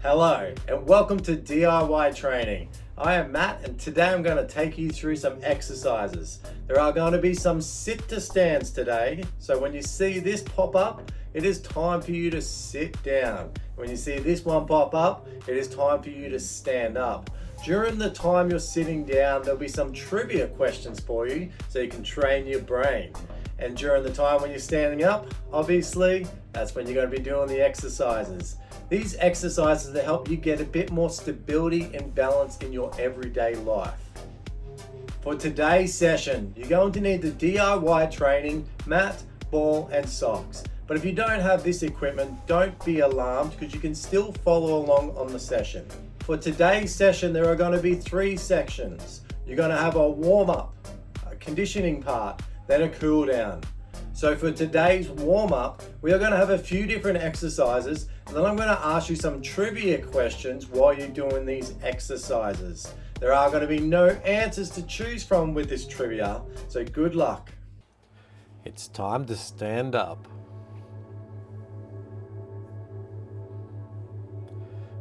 Hello and welcome to DIY training. I am Matt and today I'm going to take you through some exercises. There are going to be some sit to stands today, so when you see this pop up, it is time for you to sit down. When you see this one pop up, it is time for you to stand up. During the time you're sitting down, there'll be some trivia questions for you so you can train your brain. And during the time when you're standing up, obviously, that's when you're going to be doing the exercises. These exercises that help you get a bit more stability and balance in your everyday life. For today's session, you're going to need the DIY training mat, ball and socks. But if you don't have this equipment, don't be alarmed because you can still follow along on the session. For today's session, there are going to be 3 sections. You're going to have a warm-up, a conditioning part, then a cool down. So for today's warm-up, we are going to have a few different exercises, and then I'm going to ask you some trivia questions while you're doing these exercises. There are going to be no answers to choose from with this trivia, so good luck. It's time to stand up.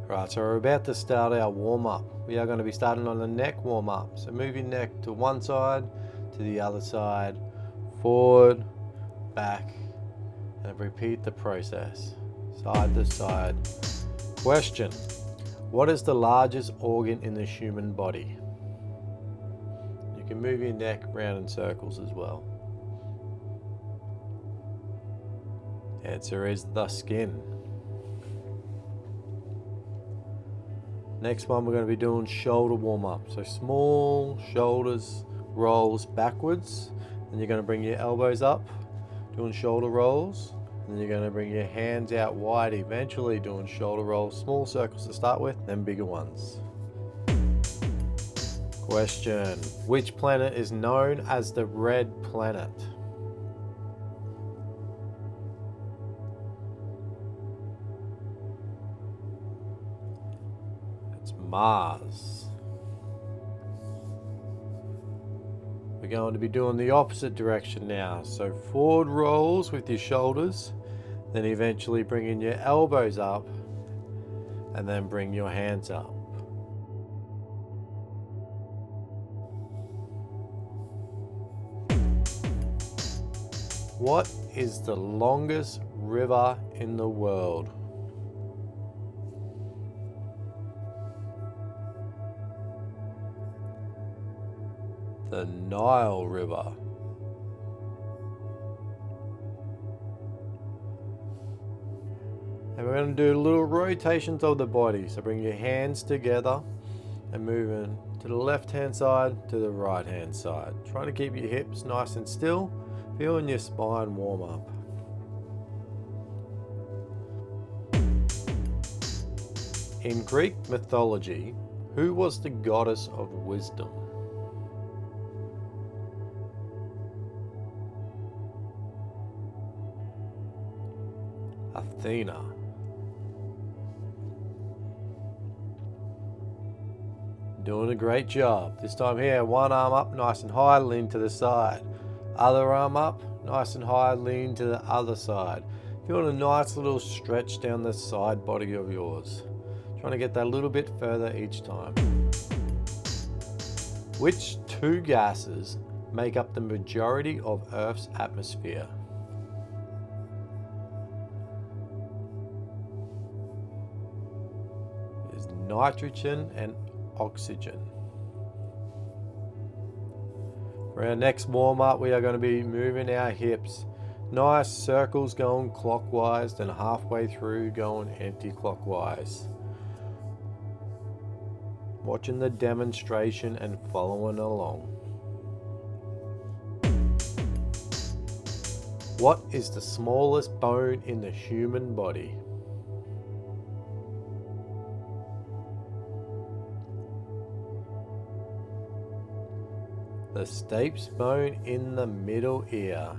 Right, so we're about to start our warm-up. We are going to be starting on the neck warm-up. So move your neck to one side, to the other side, forward, back, and repeat the process, side to side. Question: what is the largest organ in the human body? You can move your neck round in circles as well. Answer is the skin. Next one, we're going to be doing shoulder warm-up. So small shoulders rolls backwards, and you're going to bring your elbows up, doing shoulder rolls, and you're going to bring your hands out wide, eventually doing shoulder rolls, small circles to start with, then bigger ones. Question: which planet is known as the red planet? It's Mars. We're going to be doing the opposite direction now. So forward rolls with your shoulders, then eventually bringing your elbows up, and then bring your hands up. What is the longest river in the world? The Nile River. And we're going to do little rotations of the body. So bring your hands together and moving to the left hand side to the right hand side. Trying to keep your hips nice and still, feeling your spine warm up. In Greek mythology, who was the goddess of wisdom? Athena. Doing a great job. This time here, one arm up nice and high, lean to the side. Other arm up, nice and high, lean to the other side. Feeling a nice little stretch down the side body of yours. Trying to get that a little bit further each time. Which 2 gases make up the majority of Earth's atmosphere? Nitrogen and oxygen. For our next warm-up, we are going to be moving our hips. Nice circles going clockwise, then halfway through going anti-clockwise. Watching the demonstration and following along. What is the smallest bone in the human body? The stapes bone in the middle ear.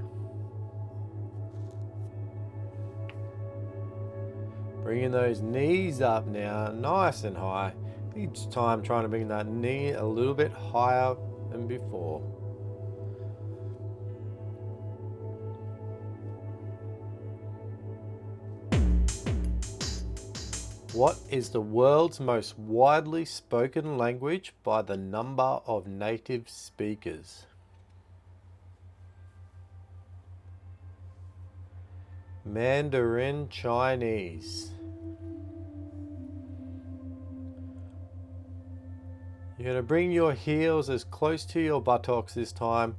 Bringing those knees up now, nice and high. Each time trying to bring that knee a little bit higher than before. What is the world's most widely spoken language by the number of native speakers? Mandarin Chinese. You're going to bring your heels as close to your buttocks this time.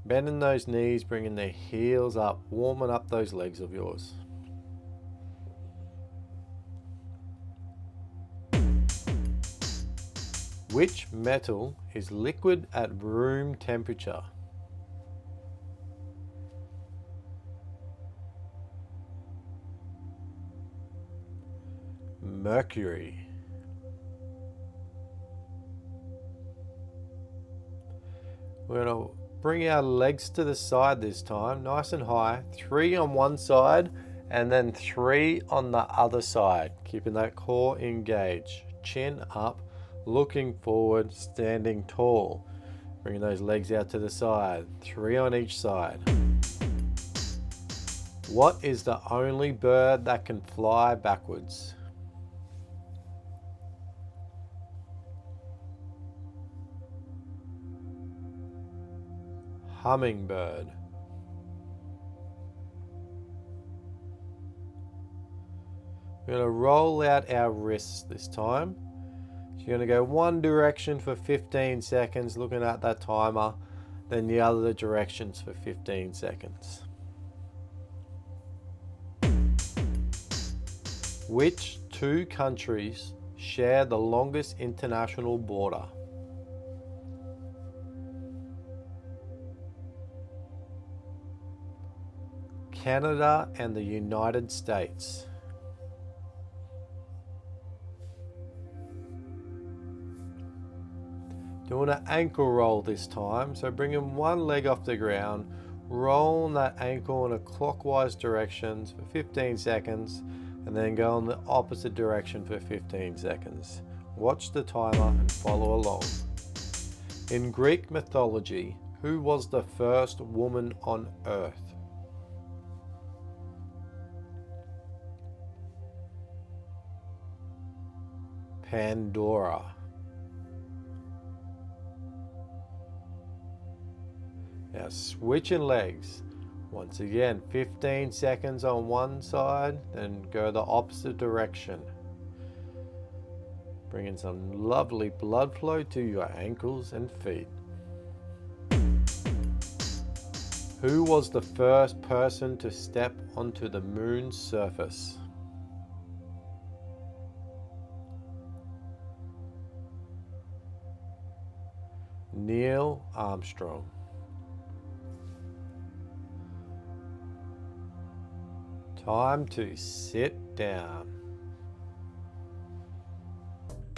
Bending those knees, bringing the heels up, warming up those legs of yours. Which metal is liquid at room temperature? Mercury. We're going to bring our legs to the side this time, nice and high. 3 on one side and then 3 on the other side. Keeping that core engaged. Chin up, looking forward, standing tall. Bringing those legs out to the side. 3 on each side. What is the only bird that can fly backwards? Hummingbird. We're going to roll out our wrists this time. So you're going to go one direction for 15 seconds, looking at that timer, then the other directions for 15 seconds. Which 2 countries share the longest international border? Canada and the United States. Doing an ankle roll this time, so bringing one leg off the ground, rolling that ankle in a clockwise directions for 15 seconds, and then go in the opposite direction for 15 seconds. Watch the timer and follow along. In Greek mythology, who was the first woman on Earth? Pandora. Now switching legs. Once again, 15 seconds on one side, then go the opposite direction. Bringing some lovely blood flow to your ankles and feet. Who was the first person to step onto the moon's surface? Neil Armstrong. Time to sit down.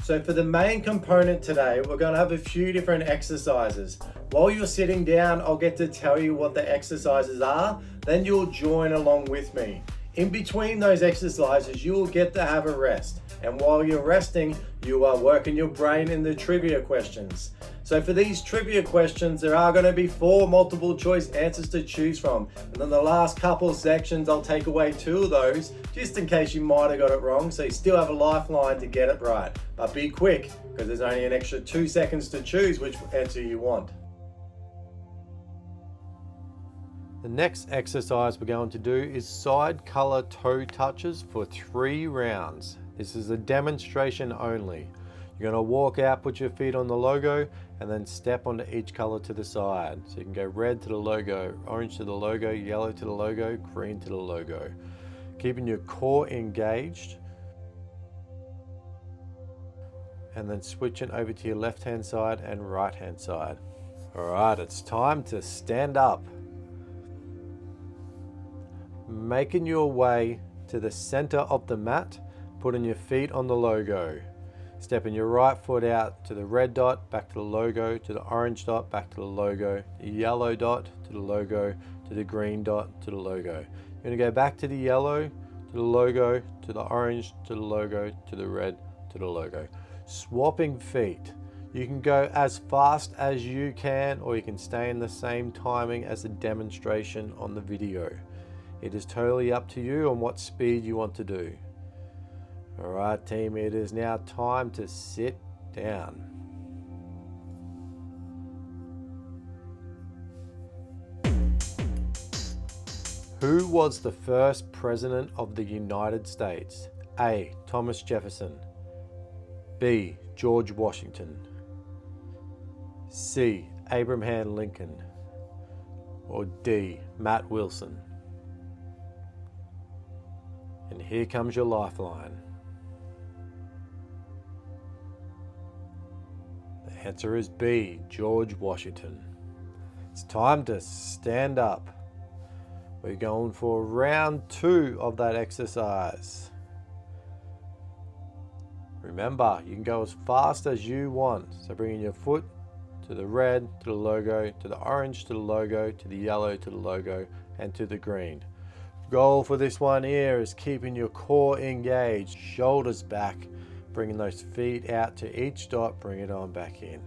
So for the main component today, we're going to have a few different exercises. While you're sitting down, I'll get to tell you what the exercises are, then you'll join along with me. In between those exercises, you will get to have a rest. And while you're resting, you are working your brain in the trivia questions. So for these trivia questions, there are going to be 4 multiple choice answers to choose from. And then the last couple sections, I'll take away 2 of those, just in case you might have got it wrong. So you still have a lifeline to get it right. But be quick, because there's only an extra 2 seconds to choose which answer you want. The next exercise we're going to do is side color toe touches for 3 rounds. This is a demonstration only. You're going to walk out, put your feet on the logo, and then step onto each color to the side. So you can go red to the logo, orange to the logo, yellow to the logo, green to the logo. Keeping your core engaged. And then switching over to your left-hand side and right-hand side. All right, it's time to stand up. Making your way to the center of the mat, putting your feet on the logo. Stepping your right foot out to the red dot, back to the logo, to the orange dot, back to the logo, the yellow dot, to the logo, to the green dot, to the logo. You're going to go back to the yellow, to the logo, to the orange, to the logo, to the red, to the logo. Swapping feet. You can go as fast as you can, or you can stay in the same timing as the demonstration on the video. It is totally up to you on what speed you want to do. Alright team, it is now time to sit down. Who was the first president of the United States? A. Thomas Jefferson. B. George Washington. C. Abraham Lincoln. Or D. Matt Wilson. And here comes your lifeline. The answer is B. George Washington. It's time to stand up. We're going for round 2 of that exercise. Remember, you can go as fast as you want. So bringing your foot to the red, to the logo, to the orange, to the logo, to the yellow, to the logo, and to the green. Goal for this one here is keeping your core engaged, shoulders back, bringing those feet out to each dot, bring it on back in.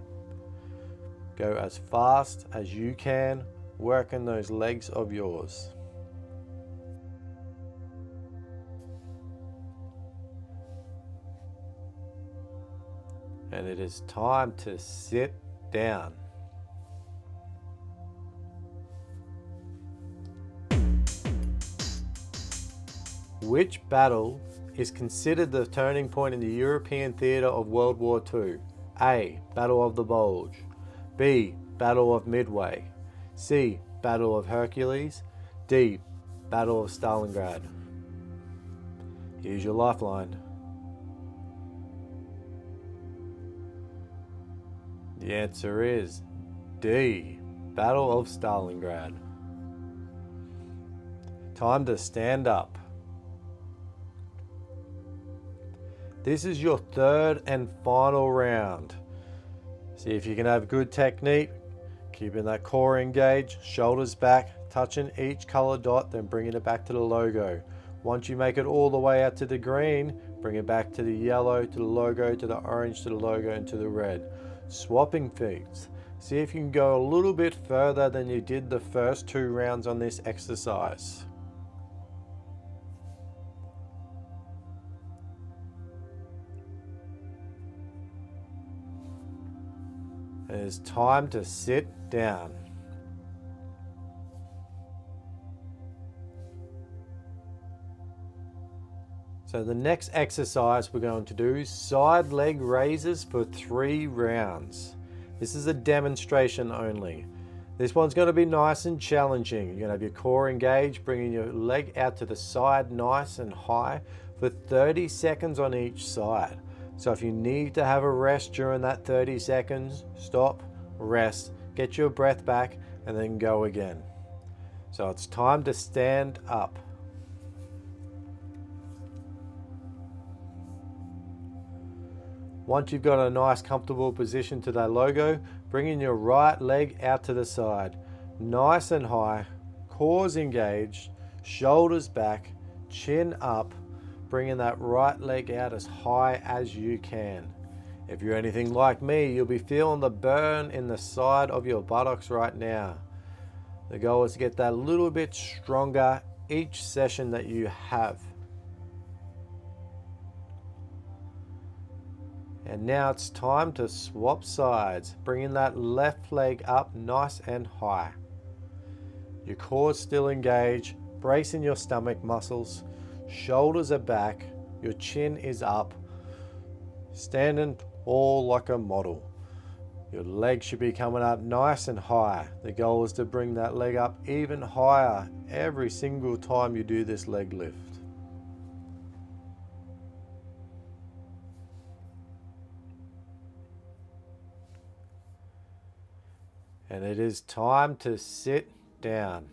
Go as fast as you can, working those legs of yours. And it is time to sit down. Which battle is considered the turning point in the European theatre of World War II? A. Battle of the Bulge. B. Battle of Midway. C. Battle of Hercules. D. Battle of Stalingrad. Here's your lifeline. The answer is D. Battle of Stalingrad. Time to stand up. This is your third and final round. See if you can have good technique, keeping that core engaged, shoulders back, touching each color dot, then bringing it back to the logo. Once you make it all the way out to the green, bring it back to the yellow, to the logo, to the orange, to the logo, and to the red. Swapping feet. See if you can go a little bit further than you did the first 2 rounds on this exercise. It is time to sit down. So the next exercise we're going to do is side leg raises for 3 rounds. This is a demonstration only. This one's going to be nice and challenging. You're going to have your core engaged, bringing your leg out to the side nice and high for 30 seconds on each side. So if you need to have a rest during that 30 seconds, stop, rest, get your breath back, and then go again. So it's time to stand up. Once you've got a nice comfortable position to that logo, bringing your right leg out to the side, nice and high, cores engaged, shoulders back, chin up, bringing that right leg out as high as you can. If you're anything like me, you'll be feeling the burn in the side of your buttocks right now. The goal is to get that little bit stronger each session that you have. And now it's time to swap sides, bringing that left leg up nice and high. Your core's still engaged, bracing your stomach muscles, shoulders are back, your chin is up, standing tall like a model. Your leg should be coming up nice and high. The goal is to bring that leg up even higher every single time you do this leg lift. And it is time to sit down.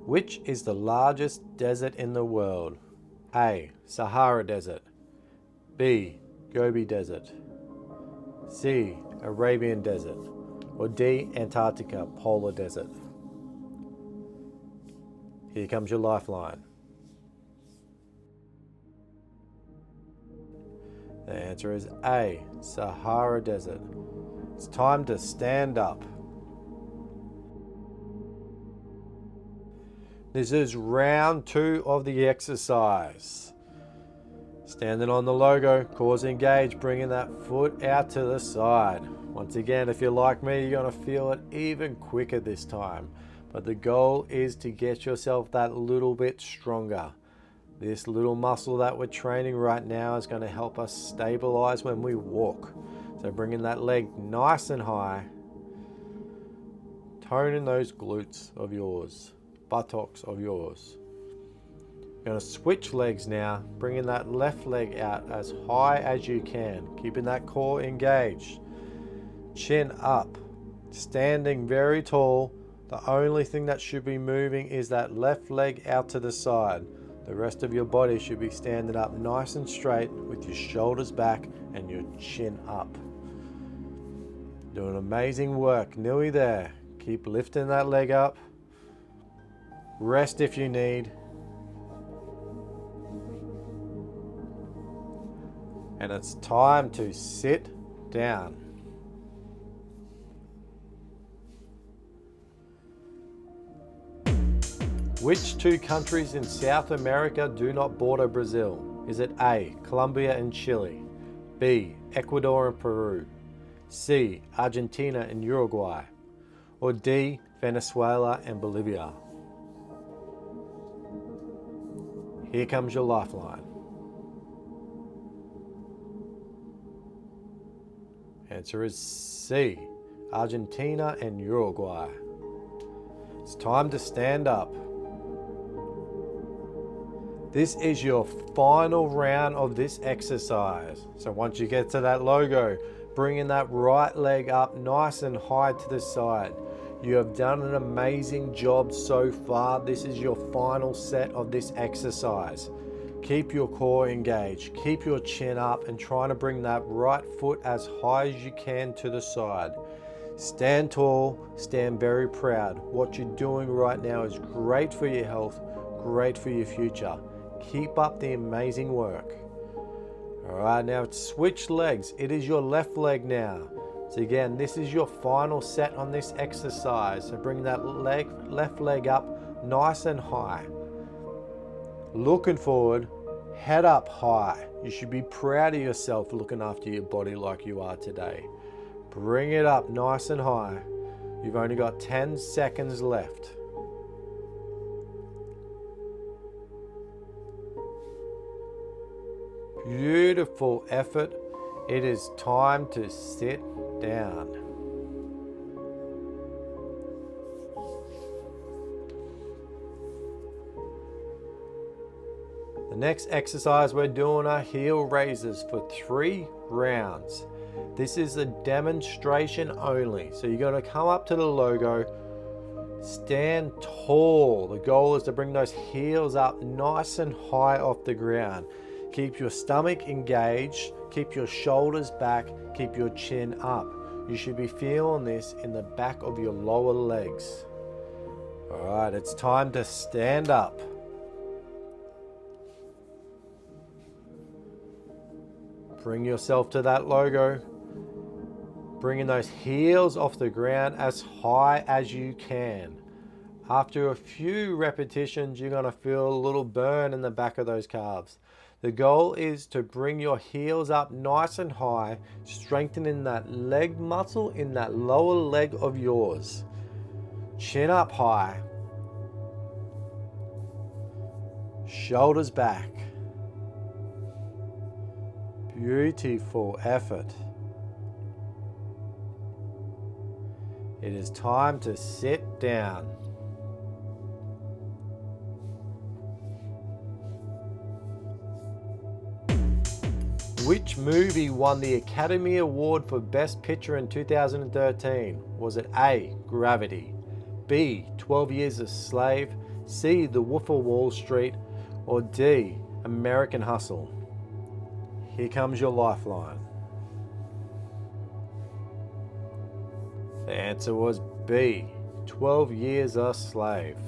Which is the largest desert in the world? A. Sahara Desert. B. Gobi Desert. C. Arabian Desert. Or D. Antarctica Polar Desert. Here comes your lifeline. The answer is A. Sahara Desert. It's time to stand up. This is round 2 of the exercise. Standing on the logo, cores engaged, bringing that foot out to the side. Once again, if you're like me, you're going to feel it even quicker this time. But the goal is to get yourself that little bit stronger. This little muscle that we're training right now is going to help us stabilize when we walk. So bringing that leg nice and high, toning those glutes of yours, buttocks of yours. You're going to switch legs now, bringing that left leg out as high as you can, keeping that core engaged. Chin up, standing very tall. The only thing that should be moving is that left leg out to the side. The rest of your body should be standing up nice and straight with your shoulders back and your chin up. Doing amazing work, nearly there. Keep lifting that leg up. Rest if you need. And it's time to sit down. Which 2 countries in South America do not border Brazil? Is it A, Colombia and Chile, B, Ecuador and Peru, C, Argentina and Uruguay, or D, Venezuela and Bolivia? Here comes your lifeline. Answer is C, Argentina and Uruguay. It's time to stand up. This is your final round of this exercise. So once you get to that logo, bringing that right leg up nice and high to the side. You have done an amazing job so far. This is your final set of this exercise. Keep your core engaged, keep your chin up, and trying to bring that right foot as high as you can to the side. Stand tall, stand very proud. What you're doing right now is great for your health, great for your future. Keep up the amazing work. Alright, now switch legs. It is your left leg now. So again, this is your final set on this exercise. So bring that left leg up nice and high. Looking forward, head up high. You should be proud of yourself looking after your body like you are today. Bring it up nice and high. You've only got 10 seconds left. Beautiful effort. It is time to sit down. The next exercise we're doing are heel raises for 3 rounds. This is a demonstration only. So you're going to come up to the logo, stand tall. The goal is to bring those heels up nice and high off the ground. Keep your stomach engaged, keep your shoulders back, keep your chin up. You should be feeling this in the back of your lower legs. Alright, it's time to stand up. Bring yourself to that logo. Bringing those heels off the ground as high as you can. After a few repetitions, you're going to feel a little burn in the back of those calves. The goal is to bring your heels up nice and high, strengthening that leg muscle in that lower leg of yours. Chin up high. Shoulders back. Beautiful effort. It is time to sit down. Which movie won the Academy Award for Best Picture in 2013? Was it A, Gravity, B, 12 Years a Slave, C, The Wolf of Wall Street, or D, American Hustle? Here comes your lifeline. The answer was B, 12 Years a Slave.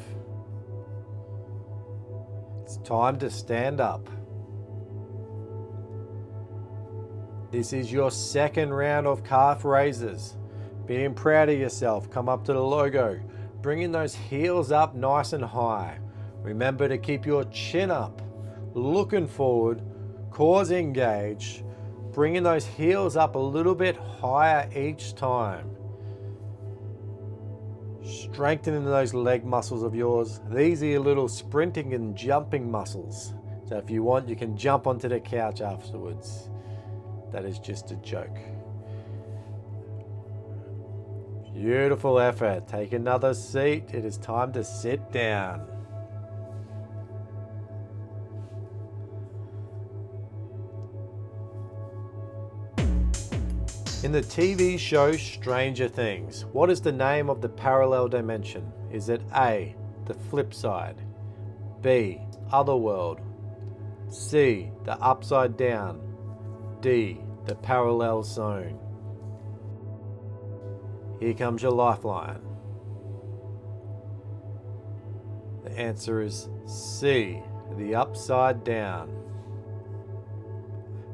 It's time to stand up. This is your second round of calf raises. Being proud of yourself, come up to the logo. Bringing those heels up nice and high. Remember to keep your chin up, looking forward, cores engaged, bringing those heels up a little bit higher each time. Strengthening those leg muscles of yours. These are your little sprinting and jumping muscles. So if you want, you can jump onto the couch afterwards. That is just a joke. Beautiful effort. Take another seat. It is time to sit down. In the TV show Stranger Things, what is the name of the parallel dimension? Is it A, the flip side, B, otherworld, C, the upside down, D, the parallel zone? Here comes your lifeline. The answer is C, the upside down.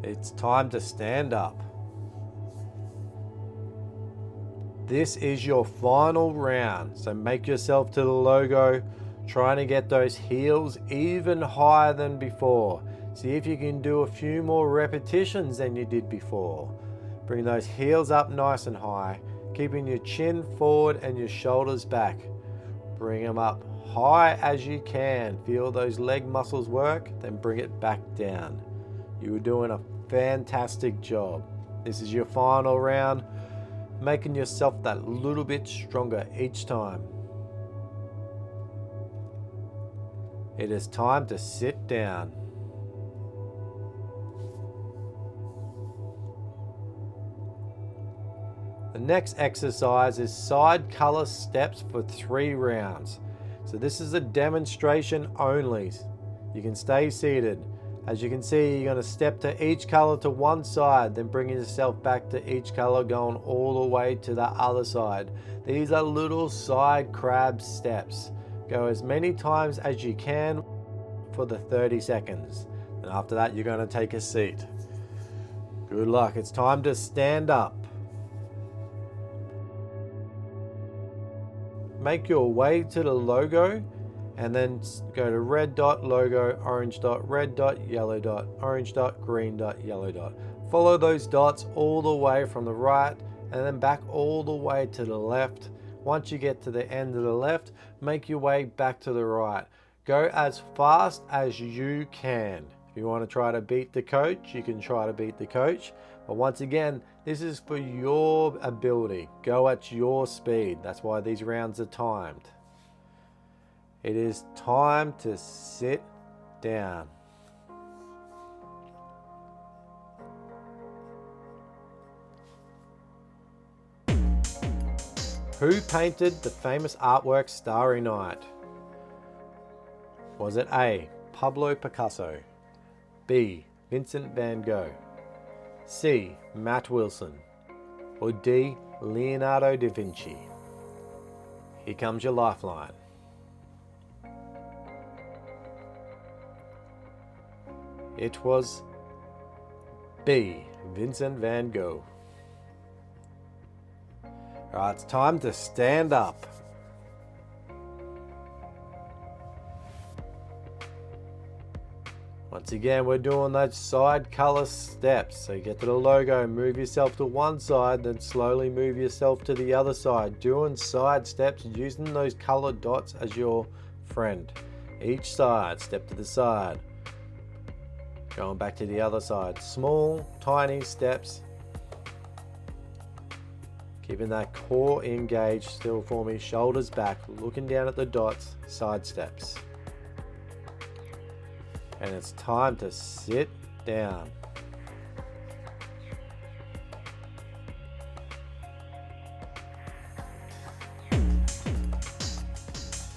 It's time to stand up. This is your final round, so make yourself to the logo, trying to get those heels even higher than before. See if you can do a few more repetitions than you did before. Bring those heels up nice and high, keeping your chin forward and your shoulders back. Bring them up high as you can. Feel those leg muscles work, then bring it back down. You are doing a fantastic job. This is your final round, making yourself that little bit stronger each time. It is time to sit down. The next exercise is side color steps for 3 rounds. So this is a demonstration only. You can stay seated. As you can see, you're going to step to each color to one side, then bring yourself back to each color, going all the way to the other side. These are little side crab steps. Go as many times as you can for the 30 seconds. And after that, you're going to take a seat. Good luck. It's time to stand up. Make your way to the logo and then go to red dot, logo, orange dot, red dot, yellow dot, orange dot, green dot, yellow dot. Follow those dots all the way from the right and then back all the way to the left. Once you get to the end of the left, make your way back to the right. Go as fast as you can. If you want to try to beat the coach, you can try to beat the coach. But once again, this is for your ability. Go at your speed. That's why these rounds are timed. It is time to sit down. Who painted the famous artwork Starry Night? Was it A, Pablo Picasso, B, Vincent van Gogh, C, Matt Wilson, or D, Leonardo da Vinci? Here comes your lifeline. It was B, Vincent van Gogh. Alright, it's time to stand up. Once again, we're doing those side color steps. So you get to the logo, move yourself to one side, then slowly move yourself to the other side. Doing side steps, using those colored dots as your friend. Each side, step to the side. Going back to the other side. Small, tiny steps. Keeping that core engaged still for me. Shoulders back, looking down at the dots, side steps. And it's time to sit down.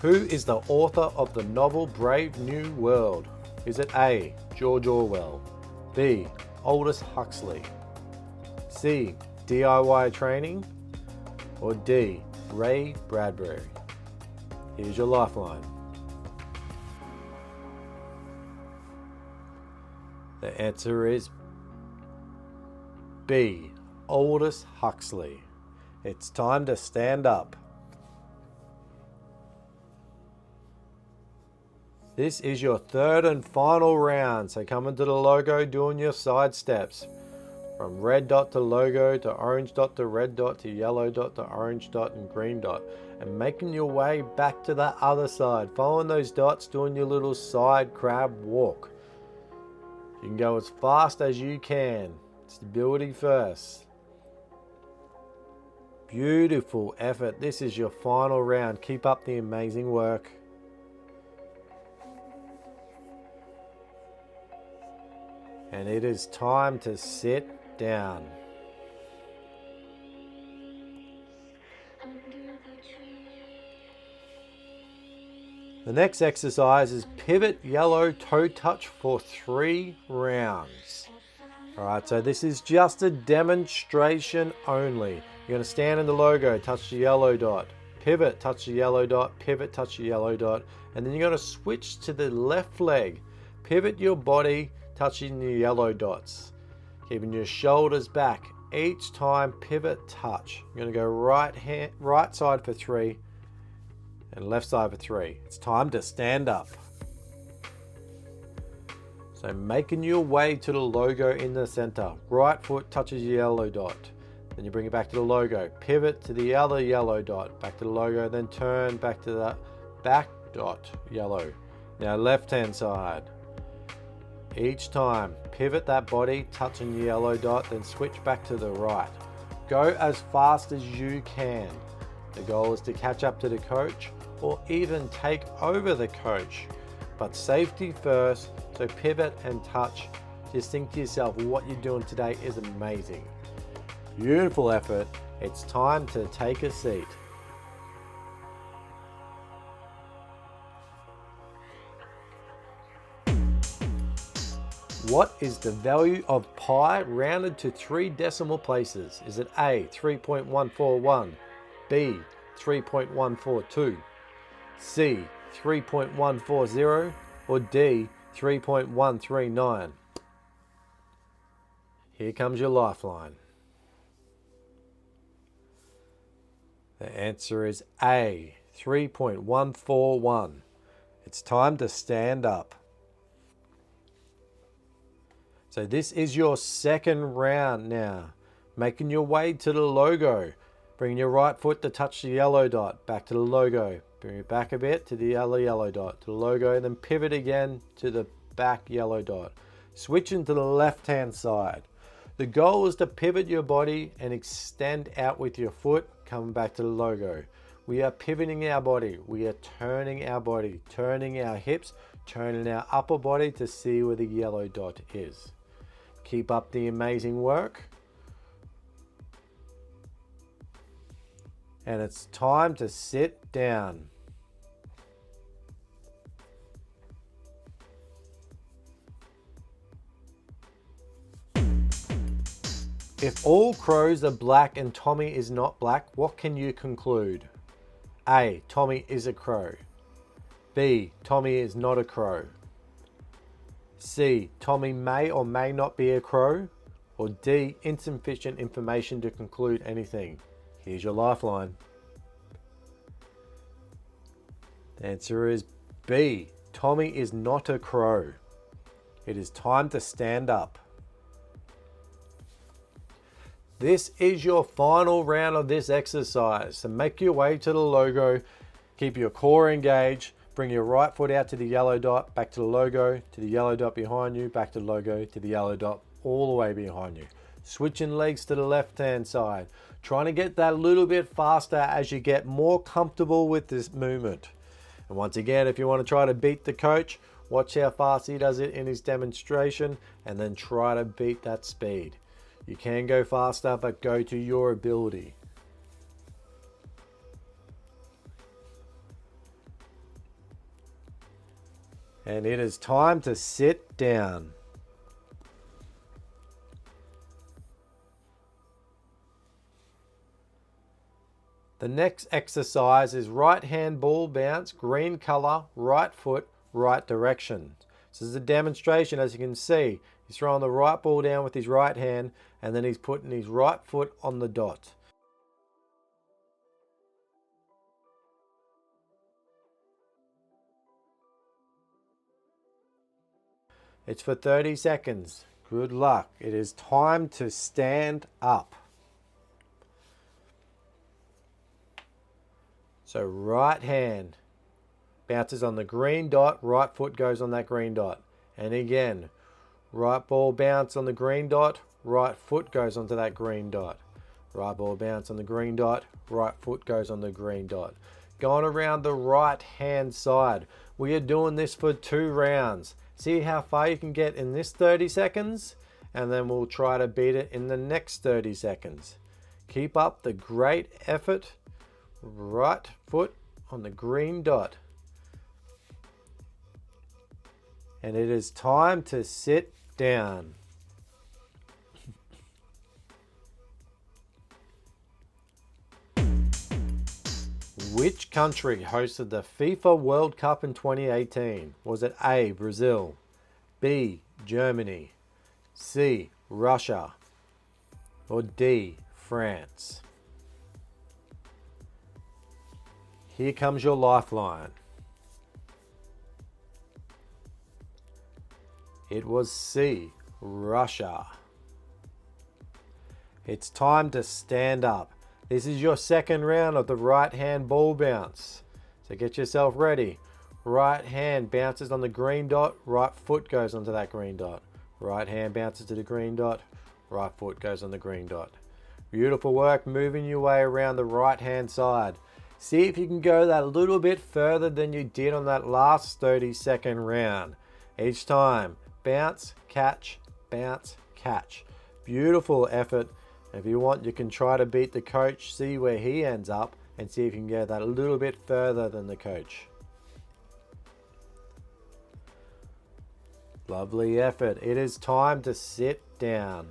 Who is the author of the novel Brave New World? Is it A, George Orwell, B, Aldous Huxley, C, DIY Training, or D, Ray Bradbury? Here's your lifeline. The answer is B, Aldous Huxley. It's time to stand up. This is your third and final round. So come into the logo, doing your side steps. From red dot to logo to orange dot to red dot to yellow dot to orange dot and green dot. And making your way back to that other side. Following those dots, doing your little side crab walk. You can go as fast as you can. Stability first. Beautiful effort. This is your final round. Keep up the amazing work. And it is time to sit down. The next exercise is pivot yellow toe touch for 3 rounds. Alright, so this is just a demonstration only. You're going to stand in the logo, touch the yellow dot, pivot, touch the yellow dot, pivot, touch the yellow dot, and then you're going to switch to the left leg. Pivot your body, touching the yellow dots. Keeping your shoulders back. Each time, pivot, touch. You're going to go right side for 3 and left side for 3. It's time to stand up. So making your way to the logo in the center. Right foot touches the yellow dot. Then you bring it back to the logo. Pivot to the other yellow dot. Back to the logo. Then turn back to the back dot, yellow. Now left hand side. Each time, pivot that body, touching the yellow dot, then switch back to the right. Go as fast as you can. The goal is to catch up to the coach or even take over the coach. But safety first, so pivot and touch. Just think to yourself, what you're doing today is amazing. Beautiful effort. It's time to take a seat. What is the value of pi rounded to 3 decimal places? Is it A, 3.141, B, 3.142, C, 3.140, or D, 3.139? Here comes your lifeline. The answer is A, 3.141. It's time to stand up. So this is your second round now. Making your way to the logo. Bring your right foot to touch the yellow dot. Back to the logo. Bring it back a bit to the other yellow dot. To the logo. Then pivot again to the back yellow dot. Switching to the left hand side. The goal is to pivot your body and extend out with your foot. Coming back to the logo. We are pivoting our body. We are turning our body. Turning our hips. Turning our upper body to see where the yellow dot is. Keep up the amazing work. And it's time to sit down. If all crows are black and Tommy is not black, what can you conclude? A, Tommy is a crow. B, Tommy is not a crow. C, Tommy may or may not be a crow. Or D, insufficient information to conclude anything. Here's your lifeline. The answer is B, Tommy is not a crow. It is time to stand up. This is your final round of this exercise. So make your way to the logo, keep your core engaged, bring your right foot out to the yellow dot, back to the logo, to the yellow dot behind you, back to the logo, to the yellow dot, all the way behind you. Switching legs to the left hand side. Trying to get that a little bit faster as you get more comfortable with this movement. And once again, if you want to try to beat the coach, watch how fast he does it in his demonstration and then try to beat that speed. You can go faster, but go to your ability. And it is time to sit down. The next exercise is right hand ball bounce, green color, right foot, right direction. This is a demonstration. As you can see, he's throwing the right ball down with his right hand and then he's putting his right foot on the dot. It's for 30 seconds. Good luck. It is time to stand up. So right hand bounces on the green dot, right foot goes on that green dot. And again, right ball bounce on the green dot, right foot goes onto that green dot. Right ball bounce on the green dot, right foot goes on the green dot. Going around the right hand side. We are doing this for 2 rounds. See how far you can get in this 30 seconds, and then we'll try to beat it in the next 30 seconds. Keep up the great effort. Right foot on the green dot. And it is time to sit down. Which country hosted the FIFA World Cup in 2018? Was it A, Brazil, B, Germany, C, Russia, or D, France? Here comes your lifeline. It was C, Russia. It's time to stand up. This is your second round of the right hand ball bounce. So get yourself ready. Right hand bounces on the green dot, right foot goes onto that green dot. Right hand bounces to the green dot, right foot goes on the green dot. Beautiful work moving your way around the right hand side. See if you can go that little bit further than you did on that last 30-second round. Each time, bounce, catch, bounce, catch. Beautiful effort. If you want, you can try to beat the coach, see where he ends up, and see if you can go that a little bit further than the coach. Lovely effort. It is time to sit down.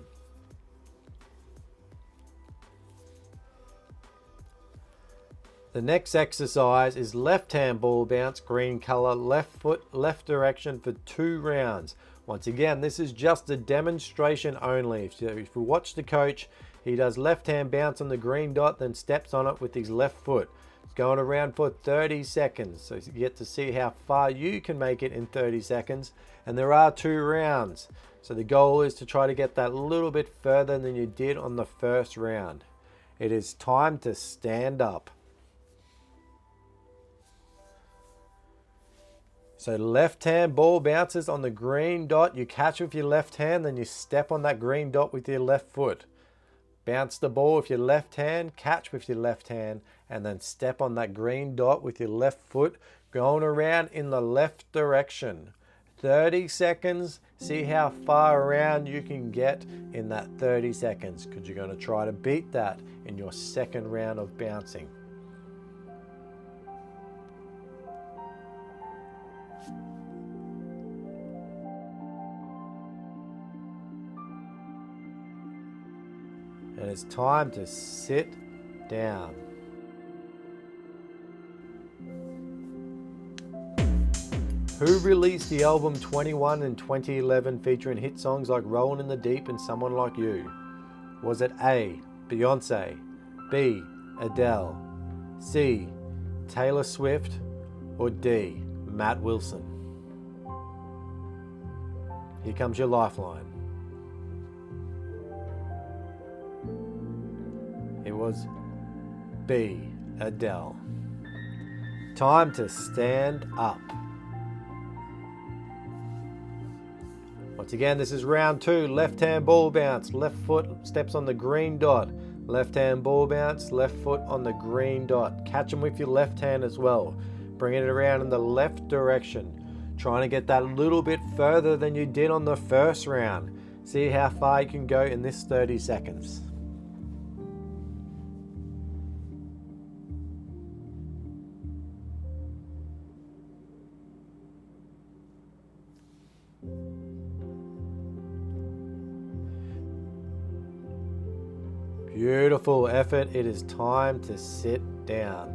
The next exercise is left hand ball bounce, green color, left foot, left direction for 2 rounds. Once again, this is just a demonstration only. If you watch the coach, he does left hand bounce on the green dot, then steps on it with his left foot. It's going around for 30 seconds. So you get to see how far you can make it in 30 seconds. And there are 2 rounds. So the goal is to try to get that little bit further than you did on the first round. It is time to stand up. So left hand ball bounces on the green dot. You catch with your left hand, then you step on that green dot with your left foot. Bounce the ball with your left hand, catch with your left hand, and then step on that green dot with your left foot, going around in the left direction. 30 seconds. See how far around you can get in that 30 seconds, because you're going to try to beat that in your second round of bouncing. And it's time to sit down. Who released the album 21 in 2011 featuring hit songs like Rollin' in the Deep and Someone Like You? Was it A, Beyonce, B, Adele, C, Taylor Swift, or D, Matt Wilson? Here comes your lifeline. It was B, Adele. Time to stand up. Once again, this is round 2. Left hand ball bounce, left foot steps on the green dot. Left hand ball bounce, left foot on the green dot. Catch them with your left hand as well. Bringing it around in the left direction. Trying to get that little bit further than you did on the first round. See how far you can go in this 30 seconds. Beautiful effort. It is time to sit down.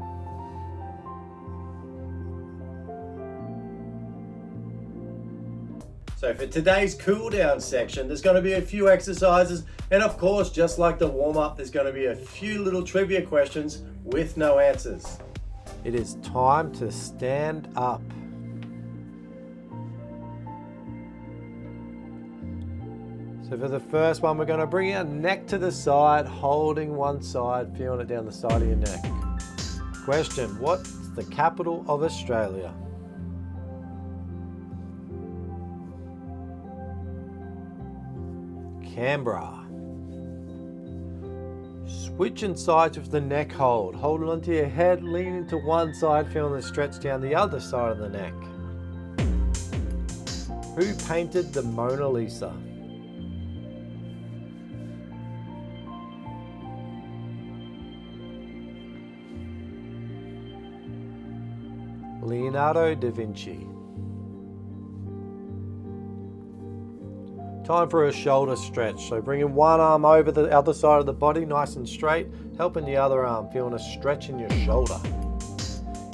So for today's cool down section, there's going to be a few exercises, and of course, just like the warm up, there's going to be a few little trivia questions with no answers. It is time to stand up. So for the first one, we're going to bring our neck to the side, holding one side, feeling it down the side of your neck. Question, what's the capital of Australia? Canberra. Switching sides with the neck hold. Holding onto your head, leaning to one side, feeling the stretch down the other side of the neck. Who painted the Mona Lisa? Leonardo da Vinci. Time for a shoulder stretch. So bringing one arm over the other side of the body, nice and straight, helping the other arm, feeling a stretch in your shoulder.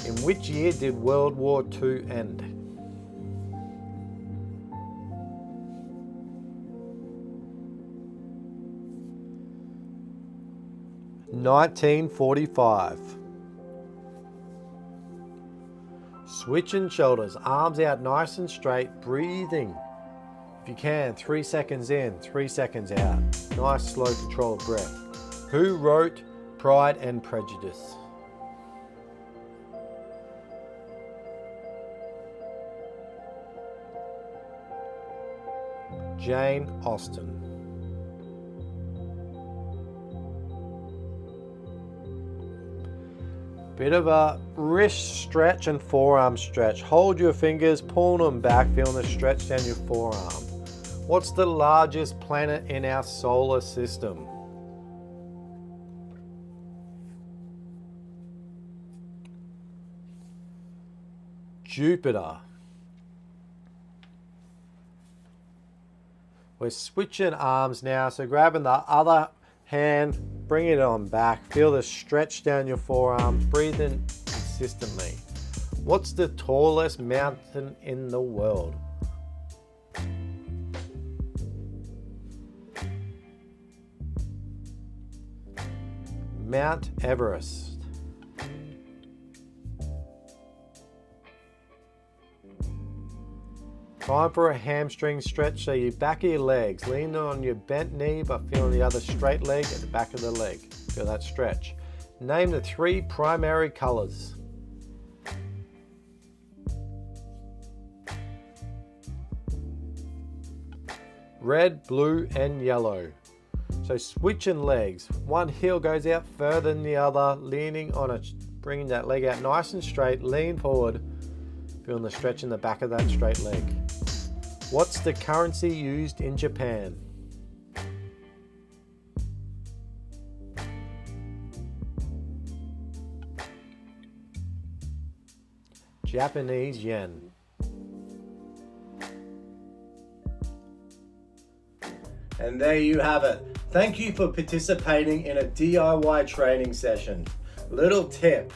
In which year did World War II end? (1945). Switching shoulders, arms out nice and straight, breathing. If you can, 3 seconds in, 3 seconds out. Nice, slow, controlled breath. Who wrote Pride and Prejudice? Jane Austen. Bit of a wrist stretch and forearm stretch. Hold your fingers, pull them back, feeling the stretch down your forearm. What's the largest planet in our solar system? Jupiter. We're switching arms now, so grabbing the other hand, bring it on back. Feel the stretch down your forearms, breathing consistently. What's the tallest mountain in the world? Mount Everest. Time for a hamstring stretch, so you back of your legs, leaning on your bent knee but feeling the other straight leg at the back of the leg. Feel that stretch. Name the 3 primary colors. Red, blue and yellow. So switching legs, one heel goes out further than the other, leaning on it, bringing that leg out nice and straight, lean forward, feeling the stretch in the back of that straight leg. What's the currency used in Japan? Japanese yen. And there you have it. Thank you for participating in a DIY training session. Little tip,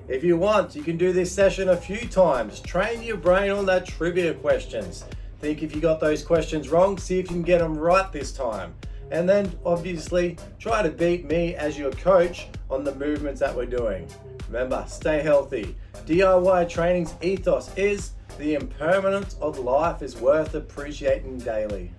if you want, you can do this session a few times. Train your brain on that trivia questions. Think if you got those questions wrong, see if you can get them right this time. And then obviously try to beat me as your coach on the movements that we're doing. Remember, stay healthy. DIY training's ethos is the impermanence of life is worth appreciating daily.